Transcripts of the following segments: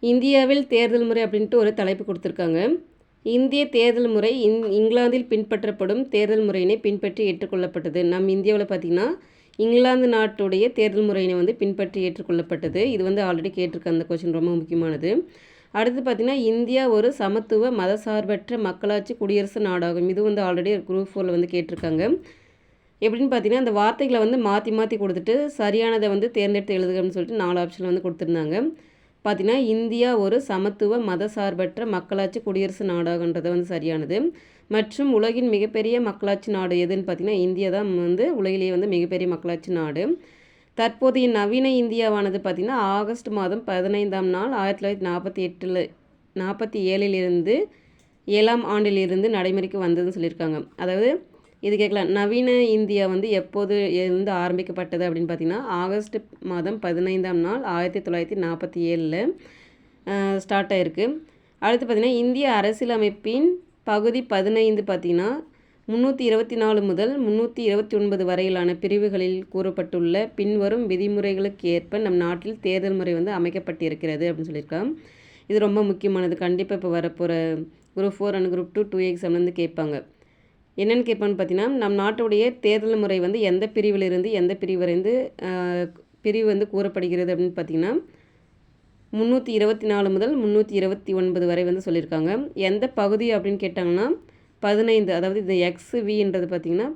இந்தியாவில் தேர்தல் முறை அப்படின்ட்டு ஒரு தலைப்பு கொடுத்துருக்காங்க. இந்திய தேர்தல் முறை இங்கிலாந்தில் பின்பற்றப்படும் தேர்தல் முறையினை பின்பற்றி ஏற்றுக்கொள்ளப்பட்டது. நம் இந்தியாவில் பார்த்திங்கன்னா இங்கிலாந்து நாட்டுடைய தேர்தல் முறையினை வந்து பின்பற்றி ஏற்றுக்கொள்ளப்பட்டது. இது வந்து ஆல்ரெடி கேட்டிருக்க அந்த கொஷின் ரொம்ப முக்கியமானது. அடுத்து பார்த்திங்கன்னா இந்தியா ஒரு சமத்துவ மதசார்பற்ற மக்களாட்சி குடியரசு நாடாகும். இது வந்து ஆல்ரெடி குரூப் 4 வந்து கேட்டிருக்காங்க. எப்படின்னு பார்த்தீங்கன்னா அந்த வார்த்தைகளை வந்து மாற்றி மாற்றி கொடுத்துட்டு சரியானதை வந்து தேர்ந்தெடுத்து எழுதுகன்னு சொல்லிட்டு 4 ஆப்ஷன் வந்து கொடுத்துருந்தாங்க. பார்த்திங்கன்னா இந்தியா ஒரு சமத்துவ மதசார்பற்ற மக்களாட்சி குடியரசு நாடாகன்றது வந்து சரியானது. மற்றும் உலகின் மிகப்பெரிய மக்களாட்சி நாடு எதுன்னு பார்த்திங்கன்னா இந்தியா தான் வந்து உலகிலேயே வந்து மிகப்பெரிய மக்களாட்சி நாடு. தற்போதைய நவீன இந்தியாவானது பார்த்திங்கன்னா ஆகஸ்ட் மாதம் 15ஆம் நாள் 1947 7ஆம் ஆண்டிலிருந்து நடைமுறைக்கு வந்ததுன்னு சொல்லியிருக்காங்க. அதாவது இது கேட்கலாம், நவீன இந்தியா வந்து எப்போது இருந்து ஆரம்பிக்கப்பட்டது அப்படின்னு பார்த்திங்கன்னா ஆகஸ்ட் மாதம் 15ஆம் நாள் 1947 ஸ்டார்ட் ஆகிருக்கு. அடுத்து பார்த்திங்கன்னா இந்திய அரசியலமைப்பின் பகுதி 15 பார்த்திங்கன்னா 324 முதல் 329 வரையிலான பிரிவுகளில் கூறப்பட்டுள்ள பின்வரும் விதிமுறைகளுக்கு ஏற்ப நம் நாட்டில் தேர்தல் முறை வந்து அமைக்கப்பட்டிருக்கிறது அப்படின்னு சொல்லியிருக்காங்க. இது ரொம்ப முக்கியமானது. கண்டிப்பாக இப்போ வரப்போகிற குரூப் 4 அண்ட் குரூப் 2 எக்ஸாம் வந்து கேட்பாங்க. என்னென்னு கேட்பான்னு பார்த்தீங்கன்னா நம் நாட்டுடைய தேர்தல் முறை வந்து எந்த பிரிவிலிருந்து எந்த பிரிவு வரைந்து பிரிவு வந்து கூறப்படுகிறது அப்படின்னு பார்த்திங்கன்னா 324 முதல் 329 வரை வந்து சொல்லியிருக்காங்க. எந்த பகுதி அப்படின்னு கேட்டாங்கன்னா 15, அதாவது இந்த XVன்றது பார்த்திங்கன்னா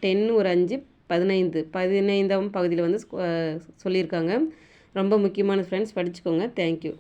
10 ஒரு 5 15ஆம் பகுதியில் வந்து சொல்லியிருக்காங்க. ரொம்ப முக்கியமான ஃப்ரெண்ட்ஸ், படிச்சுக்கோங்க. தேங்க்யூ.